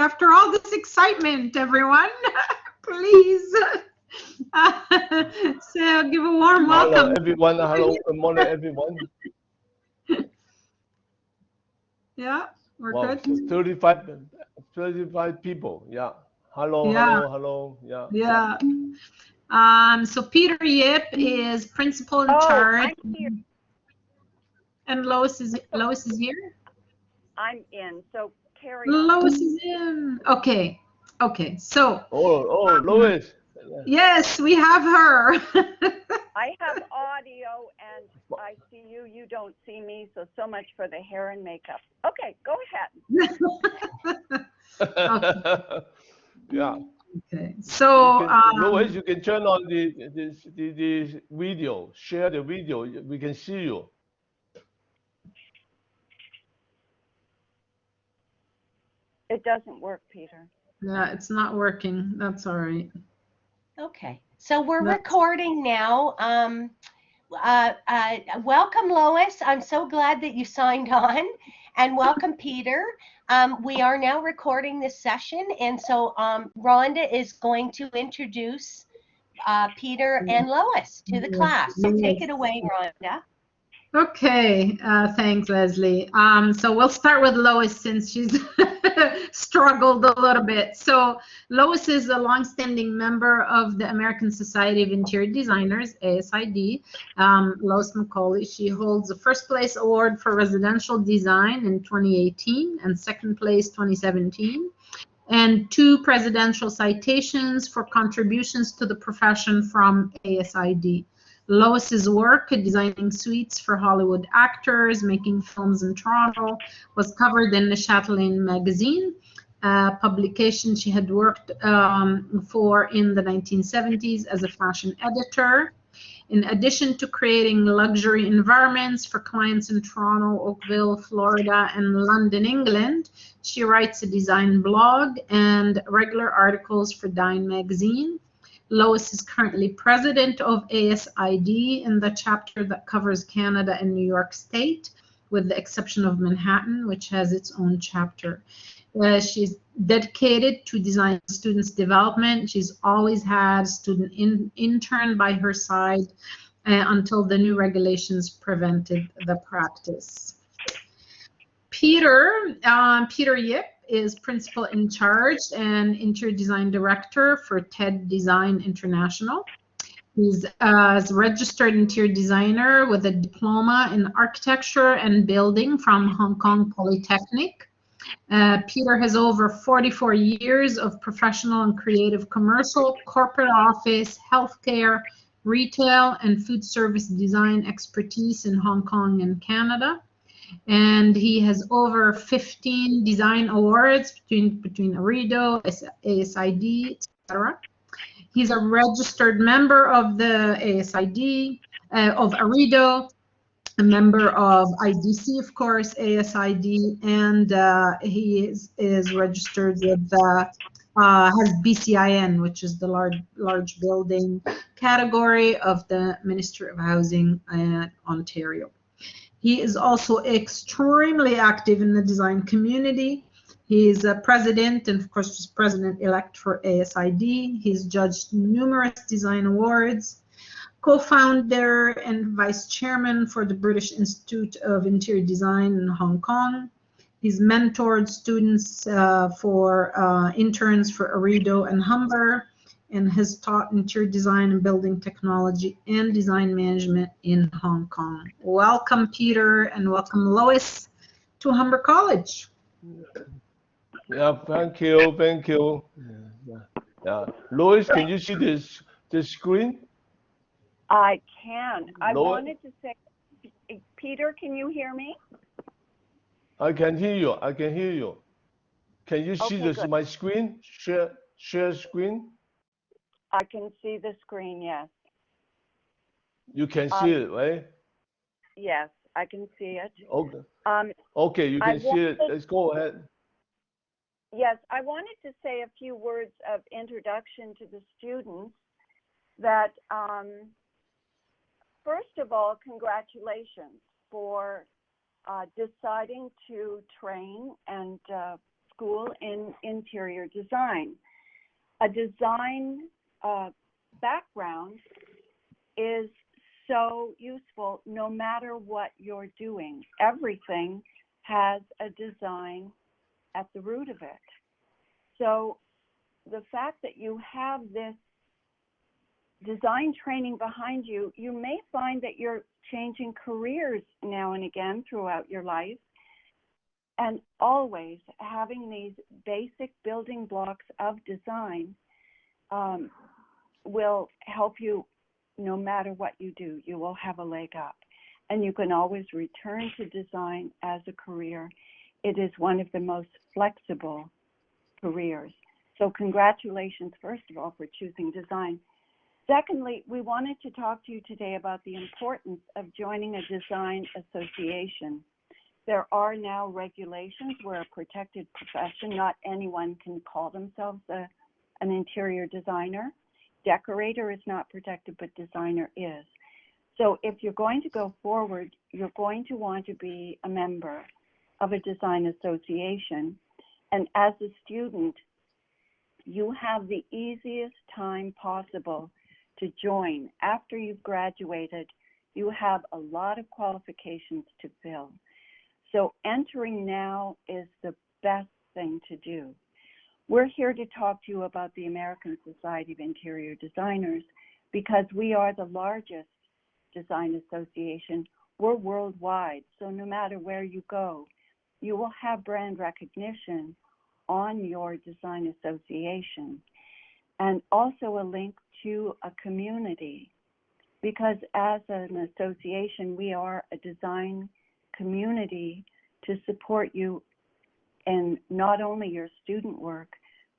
after all this excitement, everyone. Please so give a warm welcome. Hello, everyone. Hello, good morning, everyone. Yeah, we're wow, good. 35 people. Yeah. Hello, Yeah. hello. Yeah. Yeah. So Peter Yip is principal in charge. I'm here. And Lois is here? I'm in. So carry on. on. Lois is in. Okay. Okay. So. Oh, Lois. Yes, we have her. I have audio and I see you. You don't see me. So much for the hair and makeup. Okay, go ahead. Okay. Yeah. Okay. So Lois, you can turn on the video. Share the video. We can see you. It doesn't work, Peter. Yeah, it's not working. That's all right. Okay. So we're recording now. Welcome, Lois. I'm so glad that you signed on, and welcome, Peter. We are now recording this session, and so Rhonda is going to introduce Peter and Lois to the class. So take it away, Rhonda. Okay, thanks, Leslie. So we'll start with Lois since she's struggled a little bit. So Lois is a longstanding member of the American Society of Interior Designers, ASID. Lois McCauley, she holds the first place award for residential design in 2018 and second place 2017. And 2 presidential citations for contributions to the profession from ASID. Lois's work designing suites for Hollywood actors, making films in Toronto, was covered in the Chatelaine magazine, publication she had worked for in the 1970s as a fashion editor. In addition to creating luxury environments for clients in Toronto, Oakville, Florida, and London, England, she writes a design blog and regular articles for Dine magazine. Lois is currently president of ASID in the chapter that covers Canada and New York State, with the exception of Manhattan, which has its own chapter. She's dedicated to design students' development. She's always had student intern by her side until the new regulations prevented the practice. Peter Yip is principal in charge and interior design director for TED Design International. He's a registered interior designer with a diploma in architecture and building from Hong Kong Polytechnic. Peter has over 44 years of professional and creative commercial, corporate office, healthcare, retail, and food service design expertise in Hong Kong and Canada. And he has over 15 design awards between Arido, ASID, etc. He's a registered member of the ASID, of Arido, a member of IDC, of course, ASID, and he is registered with has BCIN, which is the large building category of the Ministry of Housing in Ontario. He is also extremely active in the design community. He is a president and, of course, president-elect for ASID. He's judged numerous design awards, co-founder and vice chairman for the British Institute of Interior Design in Hong Kong. He's mentored students for interns for Arido and Humber, and has taught interior design and building technology and design management in Hong Kong. Welcome, Peter, and welcome, Lois, to Humber College. Yeah, thank you, thank you. Yeah. Lois, can you see the screen? I can. I Lois? wanted to say, Peter, can you hear me? I can hear you. I can hear you. Can you see my screen? Share screen? I can see the screen, yes. You can see it, right? Yes, I can see it. Okay. Okay, you can see it. Let's go ahead. Yes, I wanted to say a few words of introduction to the students. That first of all, congratulations for deciding to train and school in interior design. A design background is so useful no matter what you're doing. Everything has a design at the root of it. So the fact that you have this design training behind you, you may find that you're changing careers now and again throughout your life. And always having these basic building blocks of design will help you no matter what you do. You will have a leg up. And you can always return to design as a career. It is one of the most flexible careers. So congratulations, first of all, for choosing design. Secondly, we wanted to talk to you today about the importance of joining a design association. There are now regulations where a protected profession, not anyone can call themselves an interior designer. Decorator is not protected, but designer is. So if you're going to go forward, you're going to want to be a member of a design association. And as a student, you have the easiest time possible to join. After you've graduated, you have a lot of qualifications to fill. So entering now is the best thing to do. We're here to talk to you about the American Society of Interior Designers because we are the largest design association. We're worldwide, so no matter where you go, you will have brand recognition on your design association, and also a link to a community, because as an association, we are a design community to support you in not only your student work,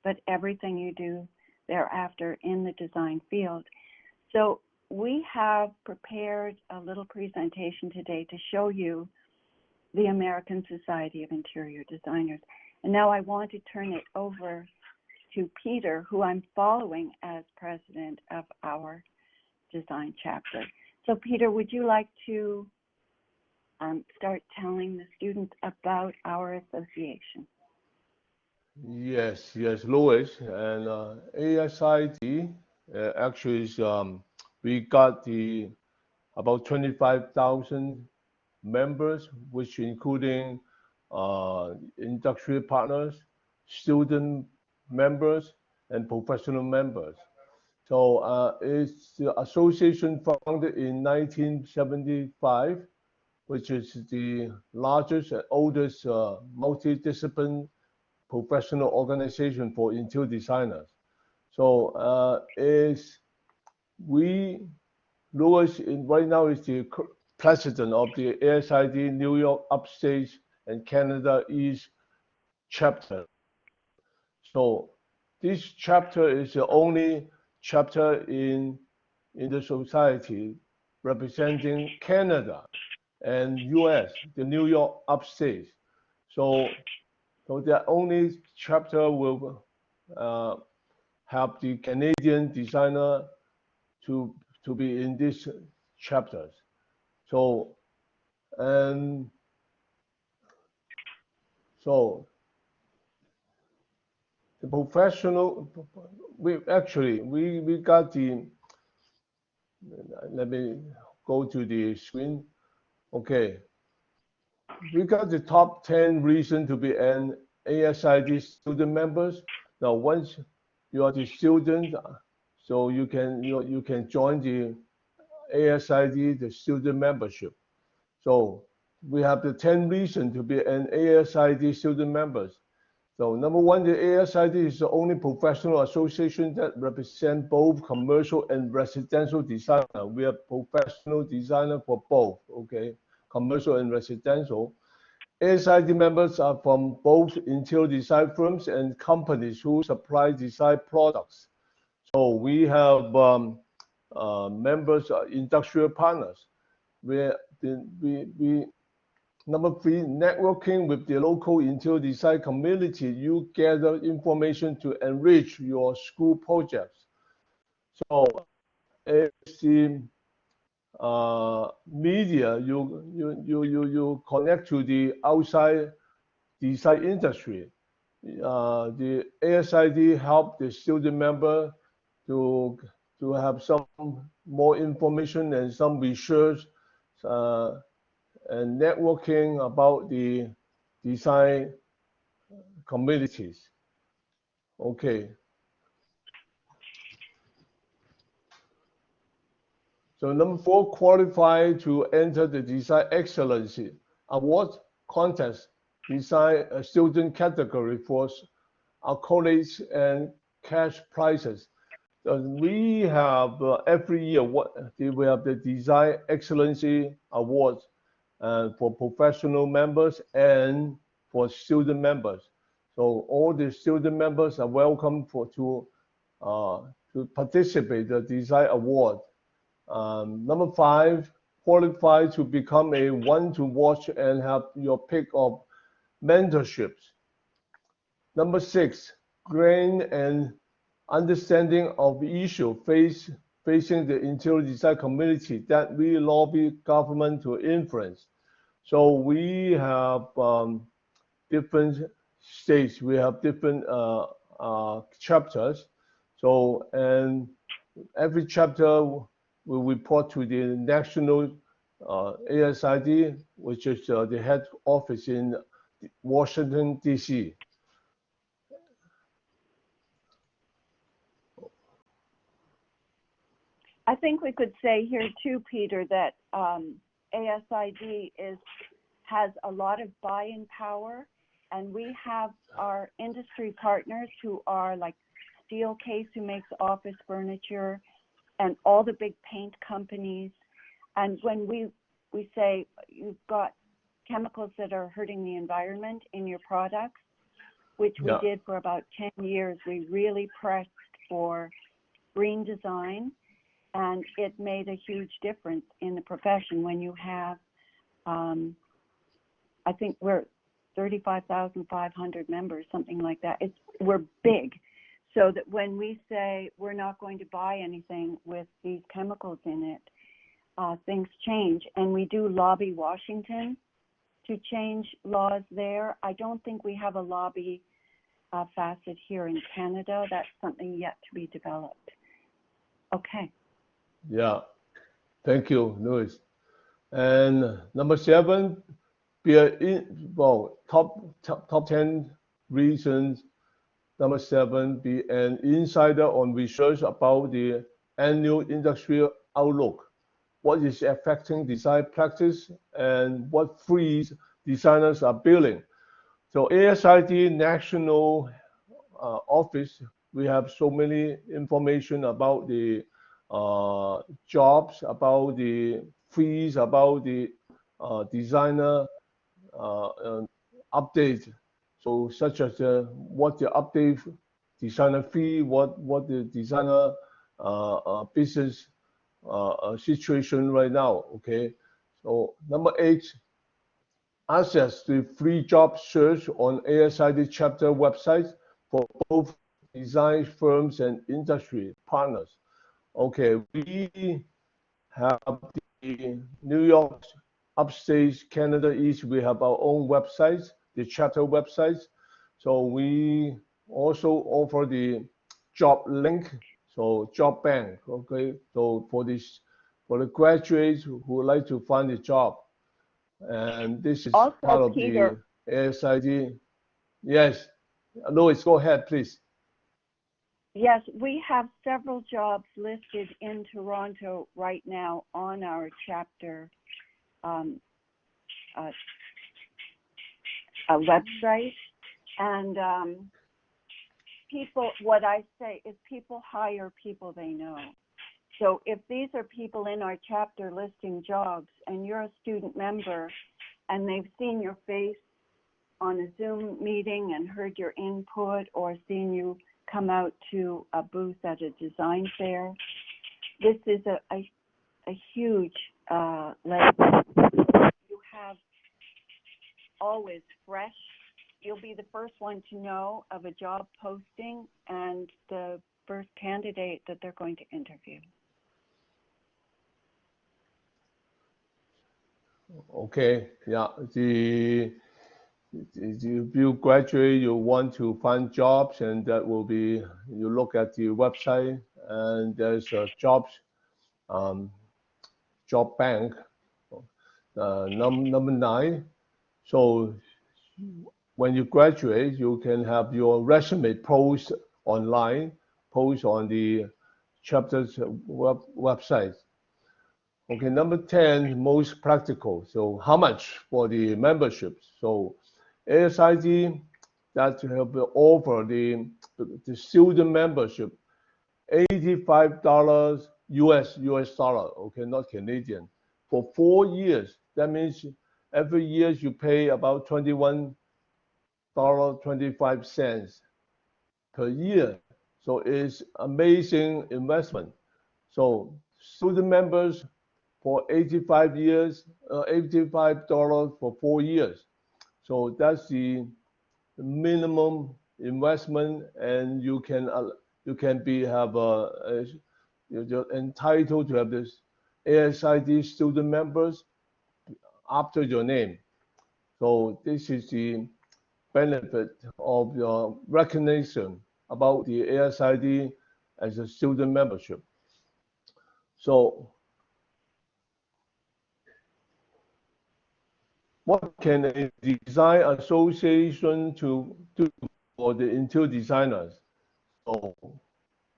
but everything you do thereafter in the design field. So we have prepared a little presentation today to show you the American Society of Interior Designers. And now I want to turn it over to Peter, who I'm following as president of our design chapter. So Peter, would you like to start telling the students about our association? Yes, Louis, and ASID actually is we got about 25,000 members, which including industry partners, student members, and professional members. So it's the association founded in 1975, which is the largest and oldest multidisciplinary professional organization for interior designers. So Louis right now is the president of the ASID New York Upstate and Canada East chapter. So this chapter is the only chapter in the society representing Canada and US, the New York Upstate. So the only chapter will have the Canadian designer to be in these chapters. So the professional, we got the, let me go to the screen. Okay. We got the top 10 reasons to be an ASID student members. Now, once you are the student, so you can join the ASID, the student membership. So we have the 10 reasons to be an ASID student members. So number one, the ASID is the only professional association that represents both commercial and residential design. We are professional designer for both, okay, commercial and residential. ASID members are from both interior design firms and companies who supply design products. So we have members, industrial partners. Number three, networking with the local interior design community. You gather information to enrich your school projects. So as the media, you connect to the outside design industry. the ASID help the student member to have some more information and some research and networking about the design communities. Okay. So number 4, qualify to enter the Design Excellence Award contest, design a student category for accolades and cash prizes. We have every year we have the Design Excellence Awards for professional members and for student members. So all the student members are welcome to participate in the Design Award. Number 5, qualify to become a one to watch and have your pick of mentorships. Number 6, gain an understanding of issue facing the interior design community that we lobby government to influence. So we have different states, we have different chapters. So, and every chapter will report to the national ASID, which is the head office in Washington, D.C. I think we could say here too, Peter, that ASID has a lot of buy-in power, and we have our industry partners who are like Steelcase, who makes office furniture, and all the big paint companies. And when we say you've got chemicals that are hurting the environment in your products, which we did for about 10 years, we really pressed for green design. And it made a huge difference in the profession when you have, I think we're 35,500 members, something like that. We're big. So that when we say we're not going to buy anything with these chemicals in it, things change. And we do lobby Washington to change laws there. I don't think we have a lobby facet here in Canada. That's something yet to be developed. Okay. Yeah, thank you, Louis. And number 7, top 10 reasons. Number 7, be an insider on research about the annual industry outlook. What is affecting design practice and what frees designers are building. So ASID National Office, we have so many information about the jobs, about the fees, about the designer update. So such as what the update designer fee, what the designer business situation right now. Okay. So number 8, access to free job search on ASID chapter websites for both design firms and industry partners. Okay, we have the New York, upstate Canada East, we have our own websites, the chapter websites. So we also offer the job link, so job bank, okay? So for the graduates who would like to find a job. And this is also, part of Peter, the ASID. Yes, Lois, go ahead, please. yes, we have several jobs listed in Toronto right now on our chapter website. And people, what I say is people hire people they know. So if these are people in our chapter listing jobs and you're a student member and they've seen your face on a Zoom meeting and heard your input or seen you come out to a booth at a design fair, this is a huge level. You have always fresh. You'll be the first one to know of a job posting and the first candidate that they're going to interview. Okay, yeah, if you graduate, you want to find jobs, and that will be, you look at the website, and there's a job bank, number 9. So when you graduate, you can have your resume post online, post on the chapter's website. Okay, number 10, most practical. So how much for the membership? So ASID that have offer the student membership, $85 US dollar, okay, not Canadian, for 4 years. That means every year you pay about $21.25 per year. So it's amazing investment. So student members for 85 years, $85 for 4 years. So that's the minimum investment, and you're entitled to have this ASID student members after your name. So this is the benefit of your recognition about the ASID as a student membership. So what can a design association to do for the interior designers? So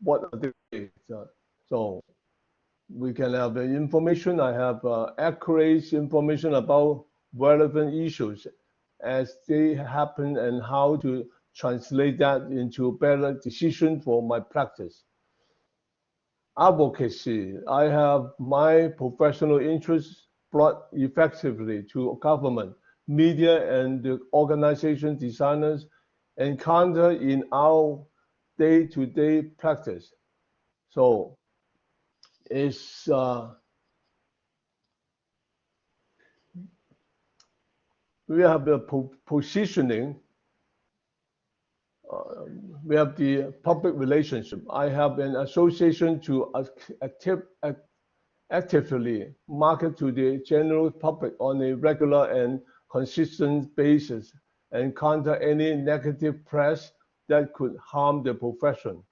what are they? So we can have the information. I have accurate information about relevant issues as they happen, and how to translate that into a better decision for my practice. Advocacy. I have my professional interests brought effectively to government, media, and the organization designers encounter in our day-to-day practice. So it's we have the positioning. We have the public relationship. I have an association to actively market to the general public on a regular and consistent basis, and counter any negative press that could harm the profession.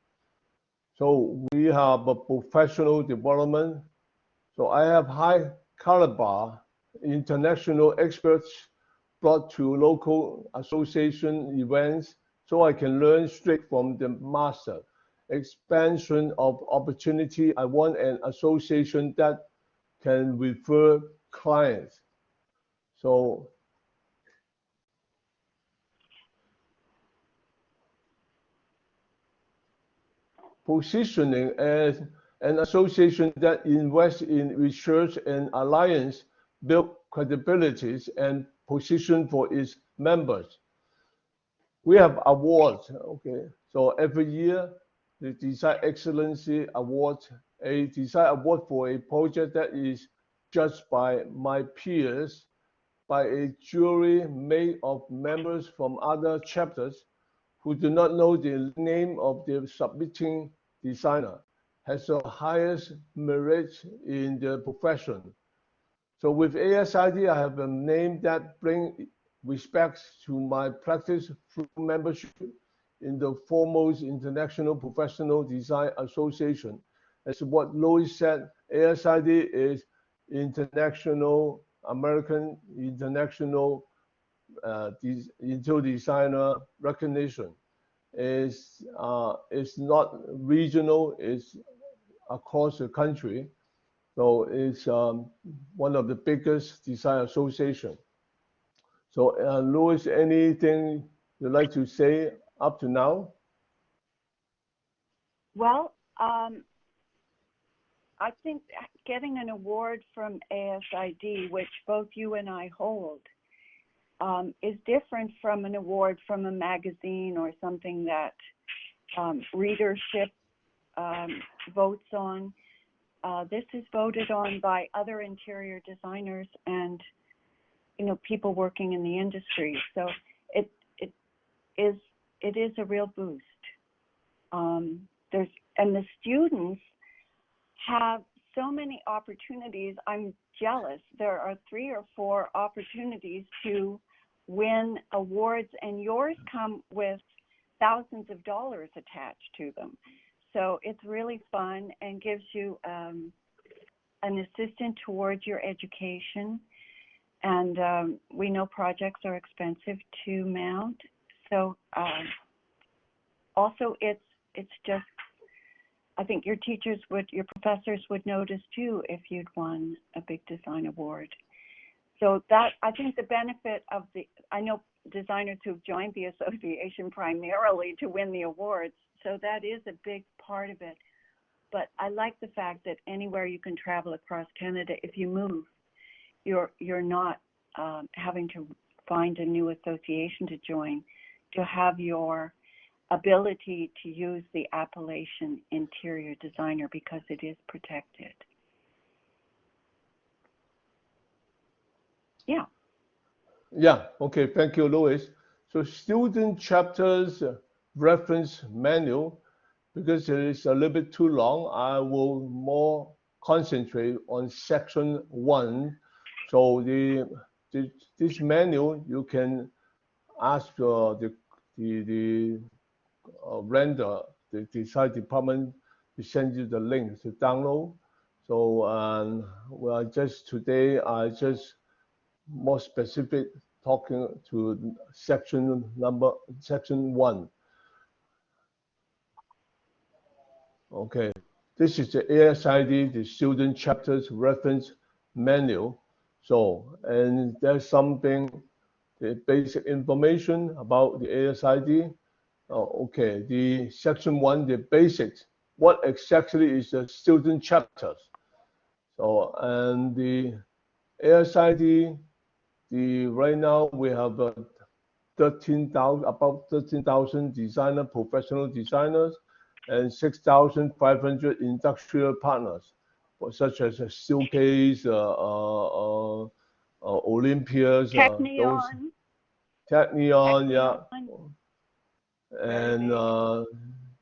So we have a professional development. So I have high caliber international experts brought to local association events, so I can learn straight from the master. Expansion of opportunity. I want an association that can refer clients. So positioning as an association that invests in research and alliance, build credibilities and position for its members. We have awards, okay? So every year, the Design Excellency Award, a design award for a project that is judged by my peers, by a jury made of members from other chapters who do not know the name of the submitting designer, has the highest merit in the profession. So with ASID, I have a name that brings respect to my practice through membership in the foremost international professional design association. As what Louis said, ASID is international, American international interior designer recognition. It's not regional, it's across the country. So it's one of the biggest design association. So Louis, anything you'd like to say up to now? Well, I think getting an award from ASID, which both you and I hold, is different from an award from a magazine or something that readership votes on. This is voted on by other interior designers and, you know, people working in the industry. So it is a real boost. And the students have so many opportunities. I'm jealous. There are 3 or 4 opportunities to win awards, and yours come with thousands of dollars attached to them. So it's really fun and gives you an assistant towards your education. And we know projects are expensive to mount. So also it's just, I think your professors would notice too if you'd won a big design award. So that, I think the benefit of I know designers who've joined the association primarily to win the awards, so that is a big part of it. But I like the fact that anywhere you can travel across Canada, if you move, you're not having to find a new association to join, to have your ability to use the appellation interior designer because it is protected. Yeah. Yeah, okay, thank you, Lois. So student chapters reference manual, because it is a little bit too long, I will more concentrate on section 1. So this manual, you can ask the render, the design department to send you the link to download. So well, today I just more specific talking to section 1. Okay, this is the ASID, the student chapters reference manual. So, and there's something, the basic information about the ASID. Oh, okay, the section 1, the basics. What exactly is the student chapters? So, and the ASID, right now we have about 13,000 professional designers, and 6,500 industrial partners, such as Steelcase, Olympias, Technion, yeah, and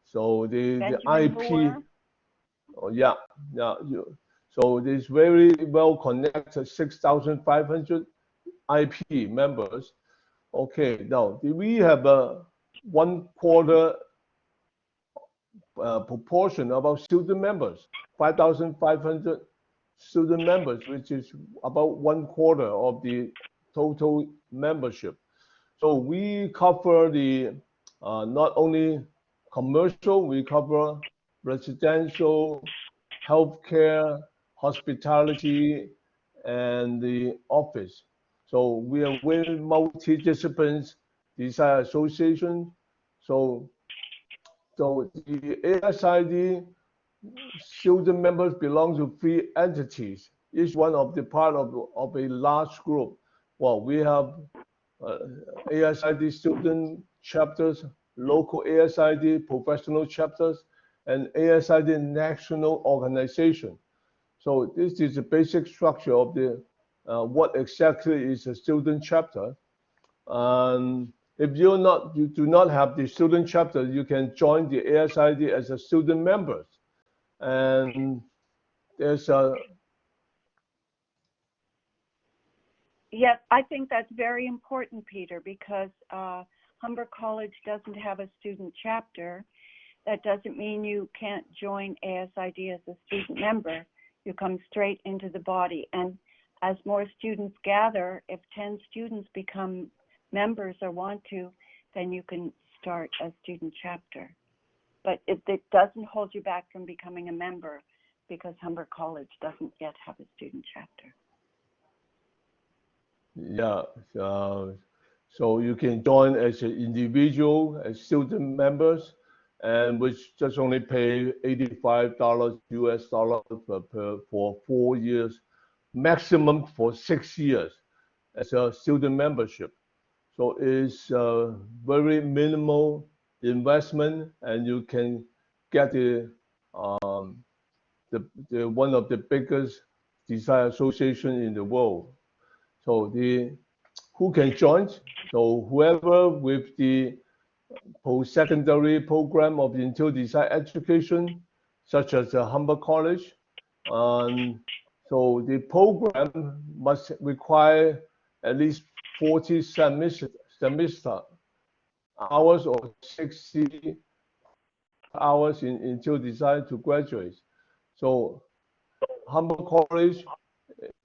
so the IP, yeah, so this very well connected 6,500 IP members. Okay, now we have a 1/4 proportion of our student members, 5,500 student members, which is about 1/4 of the total membership. So we cover the not only commercial, we cover residential, healthcare, hospitality, and the office. So we are with multi-disciplines design association. So the ASID student members belong to 3 entities, each one of the part of a large group. Well, we have ASID student chapters, local ASID professional chapters, and ASID national organization. So this is the basic structure of the what exactly is a student chapter. And if you do not have the student chapter, you can join the ASID as a student member. And there's a... Yeah, I think that's very important, Peter, because Humber College doesn't have a student chapter. That doesn't mean you can't join ASID as a student member. You come straight into the body. And as more students gather, if 10 students become members or want to, then you can start a student chapter. But it doesn't hold you back from becoming a member, because Humber College doesn't yet have a student chapter. Yeah, so you can join as an individual, as student members, and which just only pay $85 US for 4 years, maximum for 6 years as a student membership. So it's very minimal investment, and you can get the one of the biggest design association in the world. So who can join? So whoever with the post-secondary program of interior design education, such as the Humber College. So the program must require at least 40 semester hours or 60 hours in interior design to graduate. So Humber College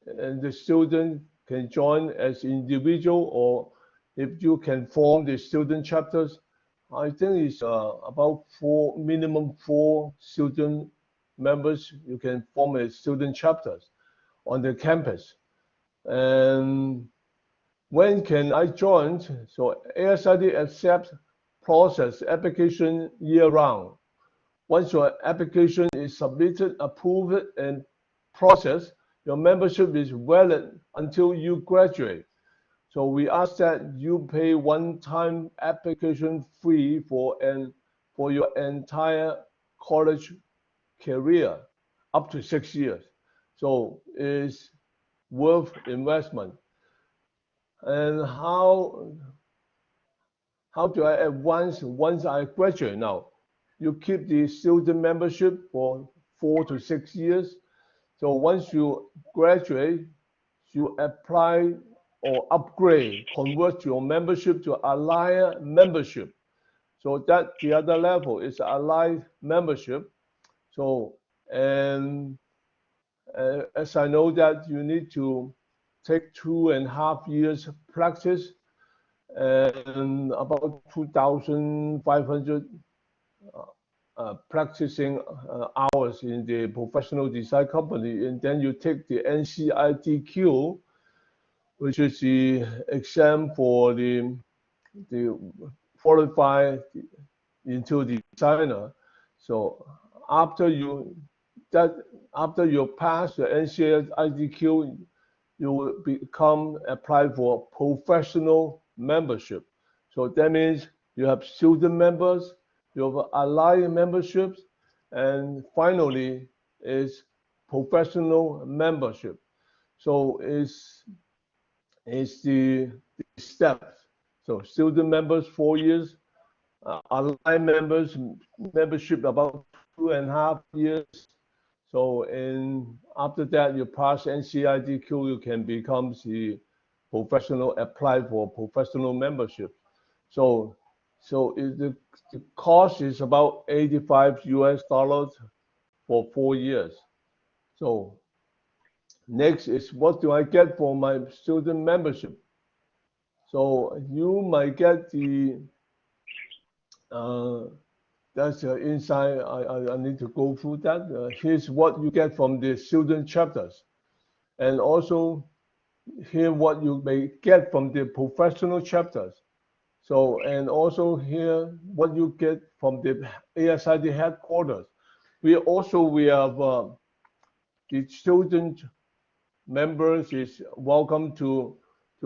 and the student can join as individual, or if you can form the student chapters, I think it's about minimum four student members you can form as student chapters on the campus. And when can I join? So ASID accepts process application year-round. Once your application is submitted, approved, and processed, your membership is valid until you graduate. So we ask that you pay one-time application fee for your entire college career, up to 6 years. So it's worth investment. And how do I advance once I graduate now? You keep the student membership for 4 to 6 years. So once you graduate, you apply or upgrade, convert your membership to Allied membership. So that the other level is Allied membership. So, and as I know that you need to take 2.5 years practice and about 2,500 practicing hours in the professional design company, and then you take the NCIDQ, which is the exam for the qualified interior designer. So after you pass the NCIDQ, you will apply for professional membership. So that means you have student members, you have Allied memberships, and finally is professional membership. So it's the steps. So student members 4 years, Allied membership about 2.5 years. So after that you pass NCIDQ, you can become the apply for professional membership. So the cost is about $85 for 4 years. So next is, what do I get for my student membership? So you might get the that's the inside. I need to go through that. Here's what you get from the student chapters, and also here what you may get from the professional chapters. So, and also here what you get from the ASID headquarters. We have the student members is welcome to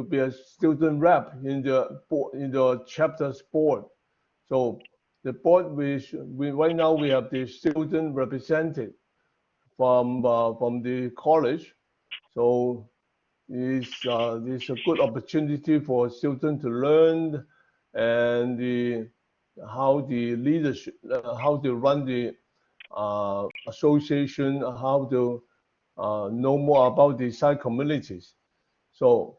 be a student rep in the chapters board. So the board, right now we have the student representative from the college. So it's a good opportunity for students to learn and how the leadership, how to run the association, how to know more about the site communities. So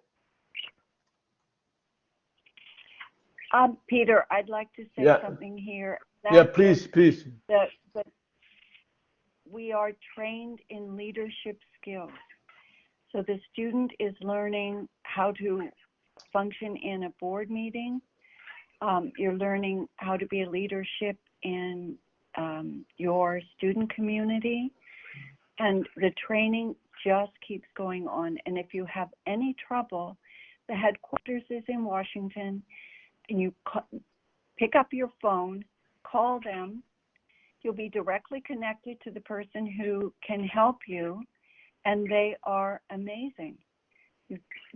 Peter, I'd like to say something here. Please. That we are trained in leadership skills. So the student is learning how to function in a board meeting. You're learning how to be a leadership in your student community. And the training just keeps going on. And if you have any trouble, the headquarters is in Washington, and you pick up your phone, call them. You'll be directly connected to the person who can help you, and they are amazing.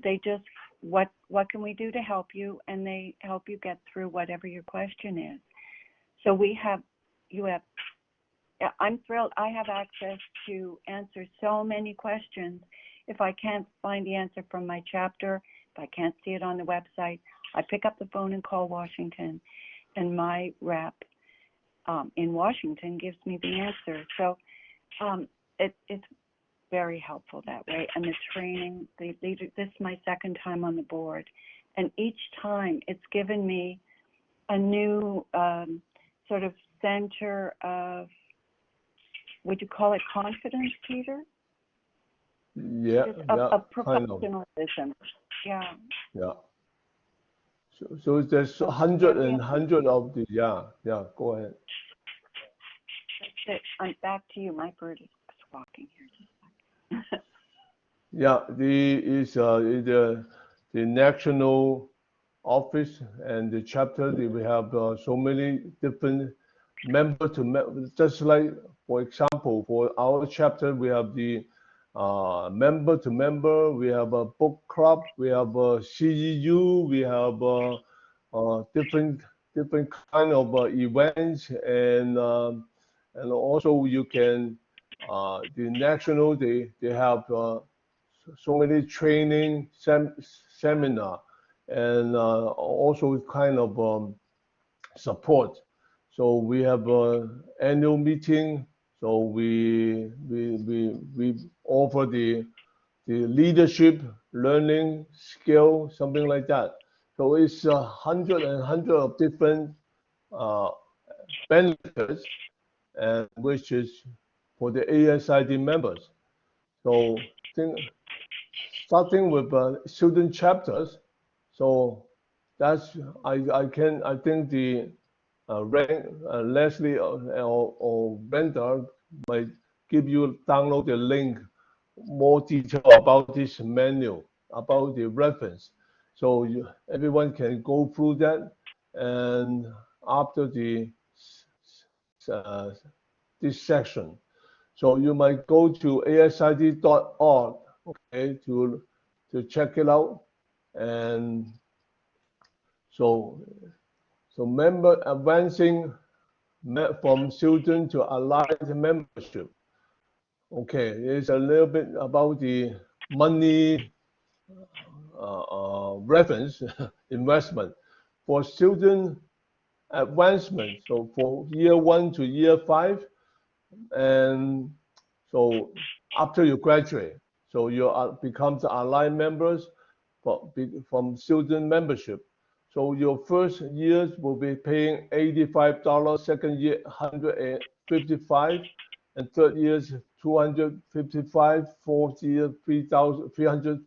They just, what can we do to help you? And they help you get through whatever your question is. So I'm thrilled. I have access to answer so many questions. If I can't find the answer from my chapter, if I can't see it on the website, I pick up the phone and call Washington, and my rep in Washington gives me the answer. So it's very helpful that way. And the training, this is my second time on the board. And each time it's given me a new sort of center of, would you call it confidence, Peter? Yeah, Of kind of. professionalism. Yeah. Yeah. So there's 100 of the, yeah, go ahead. That's it. I'm back to you. My bird is squawking here. Just a second. Yeah, the national office and the chapter, we have so many different member to member, just like, for example, for our chapter, we have the member to member, we have a book club, we have a CEU, we have different kind of events, and also you can the national, they have so many training seminar, and also kind of support. So we have an annual meeting. So we offer the leadership learning skill, something like that. So it's 100 of different benefits, and which is for the ASID members. So starting with student chapters. So that's I think the Leslie or Brenda might give you download the link, more detail about this menu, about the reference. So everyone can go through that, and after this section, so you might go to asid.org, okay, to check it out, and so member advancing from student to allied membership. Okay, it's a little bit about the money reference investment for student advancement. So for year 1 to year 5, and so after you graduate, so you become the allied members from student membership. So your first years will be paying $85, second year $155, and third years $255, fourth year $340,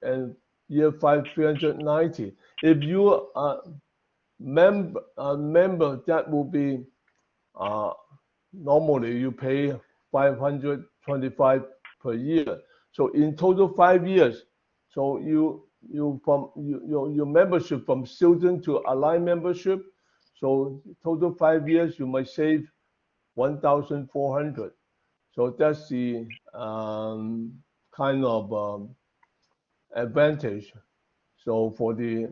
and year 5 $390. If you are a member, that will be normally you pay $525 per year. So in total 5 years, so your membership from student to allied membership, so total 5 years you might save $1,400. So that's the kind of advantage. So for the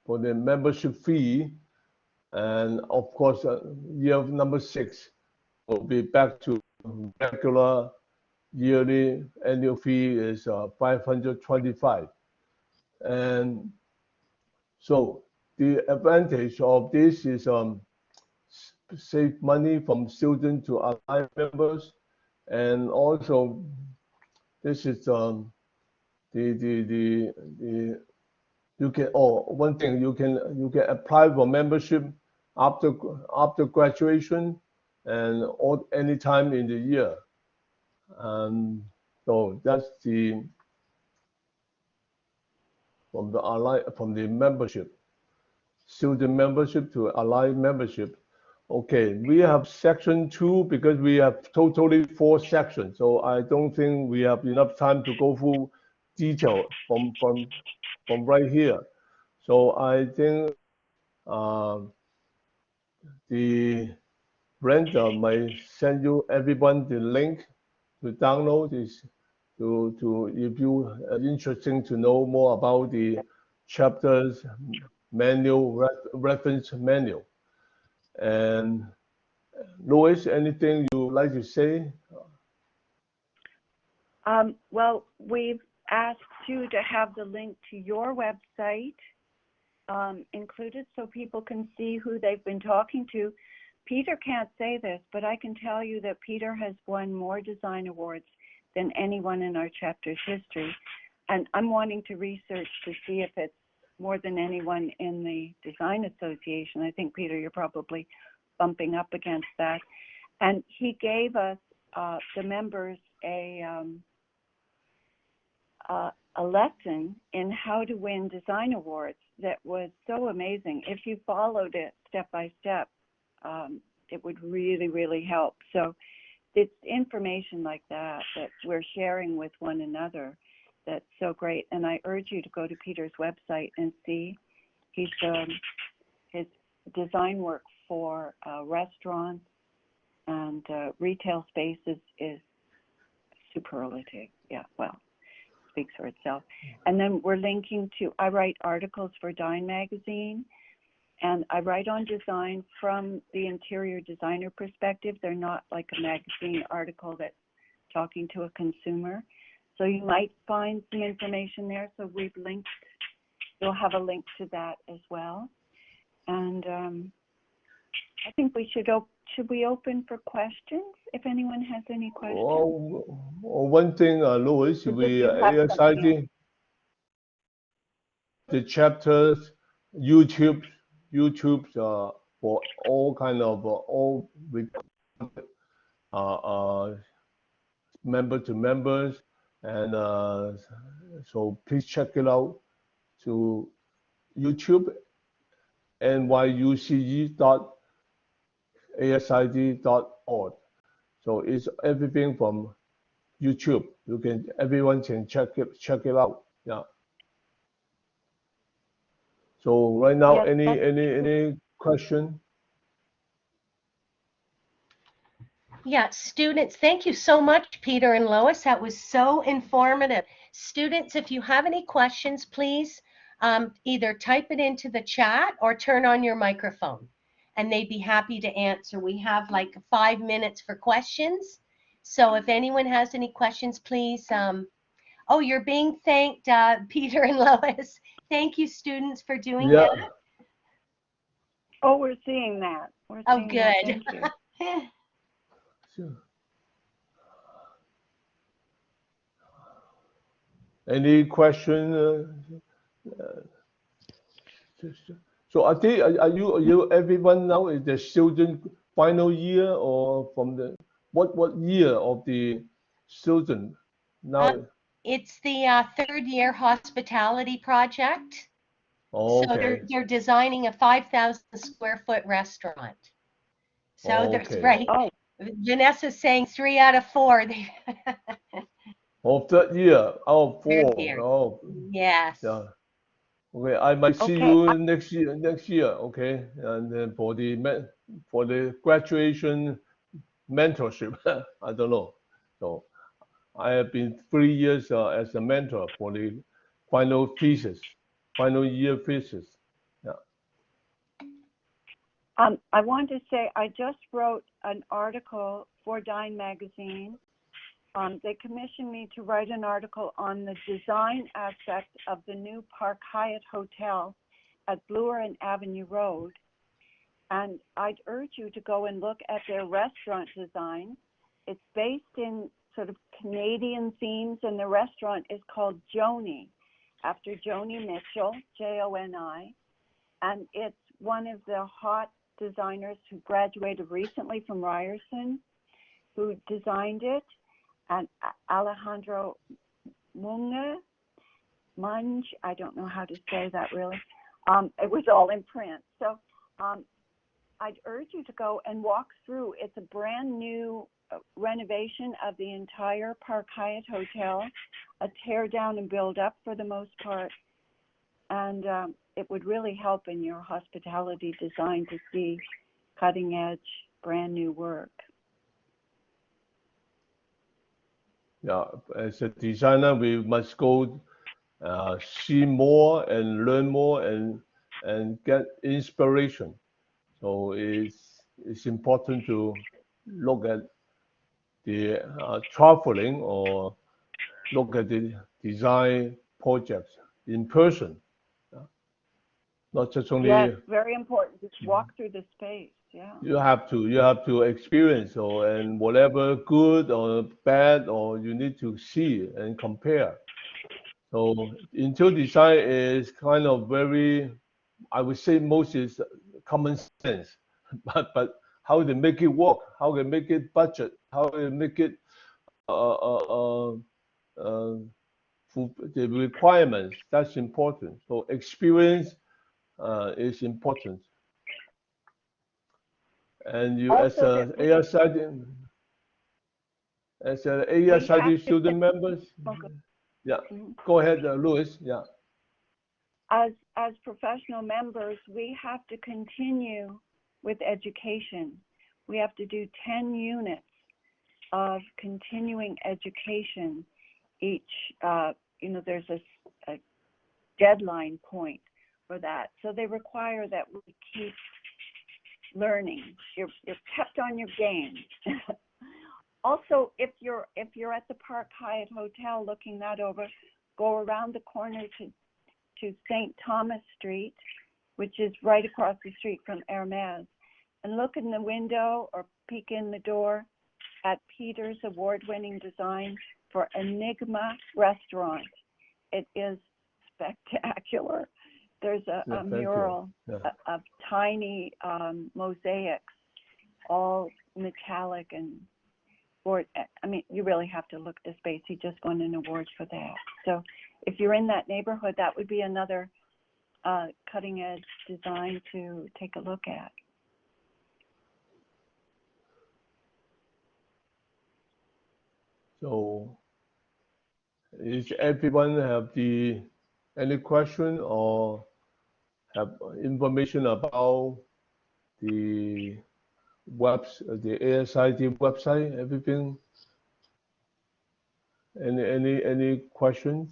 membership fee, and of course year number 6 will be back to regular yearly annual fee is $525. And so the advantage of this is save money from student to allied members, and also this is you can one thing you can apply for membership after graduation and any time in the year. And so that's from the membership, student membership to allied membership. Okay, we have section 2 because we have totally 4 sections. So I don't think we have enough time to go through detail from right here. So I think the Brenda might send you everyone the link to download this, to if you are interested to know more about the chapters manual, reference manual. And Lois, anything you would like to say? Well, we've asked you to have the link to your website included so people can see who they've been talking to. Peter can't say this, but I can tell you that Peter has won more design awards than anyone in our chapter's history. And I'm wanting to research to see if it's more than anyone in the Design Association. I think, Peter, you're probably bumping up against that. And he gave us, the members, a lesson in how to win design awards that was so amazing. If you followed it step by step, it would really, really help. So it's information like that that we're sharing with one another that's so great. And I urge you to go to Peter's website and see. His design work for restaurants and retail spaces is superlative. Yeah, well, speaks for itself. And then we're linking to, I write articles for Dine magazine, and I write on design from the interior designer perspective. They're not like a magazine article that's talking to a consumer. So you might find some information there. So we've linked, you'll have a link to that as well. And I think we should we open for questions if anyone has any questions? Well, one thing, Louis, we ASID, the chapters, YouTube for all kind of all member to members, and so please check it out to YouTube, nyuce.asid.org. So it's everything from YouTube. Everyone can check it out. Yeah. So right now, Yes, any question? Yeah, students, thank you so much, Peter and Lois. That was so informative. Students, if you have any questions, please either type it into the chat or turn on your microphone, and they'd be happy to answer. We have like 5 minutes for questions. So if anyone has any questions, please. Oh, you're being thanked, Peter and Lois. Thank you, students, for doing that. Oh, we're seeing that. We're Oh, seeing good. that. Thank you. Sure. Any question? So are you everyone now is the student final year, or from the what year of the student now? It's the third year hospitality project. Oh, So okay. they're designing a 5,000 square foot restaurant. So there's right. Oh, Vanessa's saying 3 out of 4. Oh, third year. Oh, Third 4. year. Oh, Yes. yeah. Okay, I might see Okay. you next year. Okay, and then for the graduation mentorship, I don't know. So I have been 3 years as a mentor for the final year thesis. Yeah. I want to say I just wrote an article for Dine magazine. They commissioned me to write an article on the design aspect of the new Park Hyatt Hotel at Bloor and Avenue Road. And I'd urge you to go and look at their restaurant design. It's based in sort of Canadian themes, and the restaurant is called Joni, after Joni Mitchell, Joni. And it's one of the hot designers who graduated recently from Ryerson who designed it. And Alejandro Munge, I don't know how to say that really. It was all in print. So I'd urge you to go and walk through. It's a brand new renovation of the entire Park Hyatt Hotel, a tear down and build up for the most part. And it would really help in your hospitality design to see cutting edge, brand new work. Yeah, as a designer, we must go see more and learn more and get inspiration. So it's important to look at the traveling or look at the design projects in person, not just only. Yes, very important. Just walk through the space. Yeah. You have to experience, and whatever good or bad, or you need to see and compare. So interior design is kind of very, I would say most is common sense, but how they make it work, how they make it budget, how they make it uh, uh, uh, uh, the requirements, that's important. So experience is important. And you as Also, a that we have ASID to, student members, yeah, Mhm. go ahead, Louis, yeah. as professional members, we have to continue with education. We have to do 10 units of continuing education each. There's a deadline point for that. So they require that we keep learning. You're kept on your game. Also, if you're at the Park Hyatt Hotel looking that over, go around the corner to St. Thomas Street, which is right across the street from Hermes, and look in the window or peek in the door at Peter's award-winning design for Enigma Restaurant. It is spectacular. There's a mural of tiny mosaics, all metallic and you really have to look at the space. He just won an award for that. So if you're in that neighborhood, that would be another cutting edge design to take a look at. So is everyone have any question or have information about the the ASID website, everything? Any questions?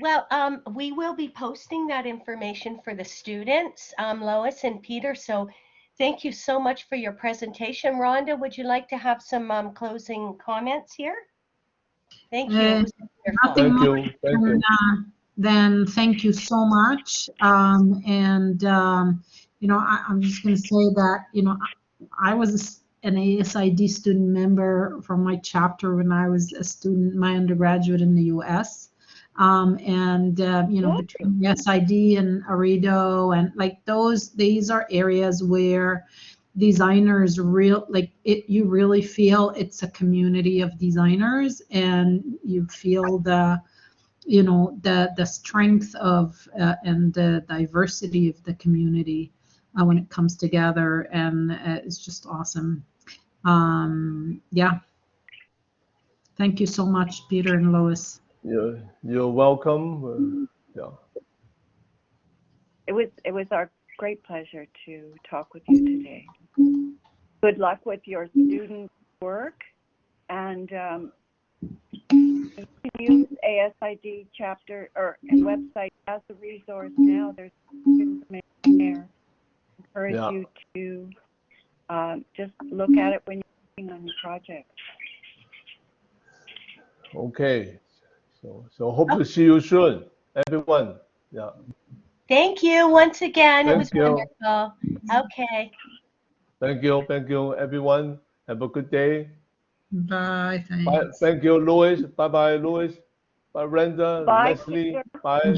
Well, we will be posting that information for the students, Lois and Peter. So thank you so much for your presentation. Rhonda, would you like to have some closing comments here? Thank you. It was wonderful. Nothing Thank more you. Thank you. than thank you so much. I'm just going to say that, I was an ASID student member from my chapter when I was a student, my undergraduate in the U.S. Between the SID and Arido and these are areas where designers you really feel it's a community of designers, and you feel the strength of and the diversity of the community when it comes together, and it's just awesome. Thank you so much, Peter and Lois. You're welcome. Yeah. It was our great pleasure to talk with you today. Good luck with your student work, and you can use ASID chapter or website as a resource now. There's information there. Encourage you to just look at it when you're working on your project. Okay. So hope to see you soon, everyone. Yeah. Thank you once again. It was Thank you. wonderful. Okay. Thank you, everyone. Have a good day. Bye. Bye. Thanks. Thank you, Louis. Bye, Louis. Bye, Brenda, Bye, Leslie. Peter. Bye.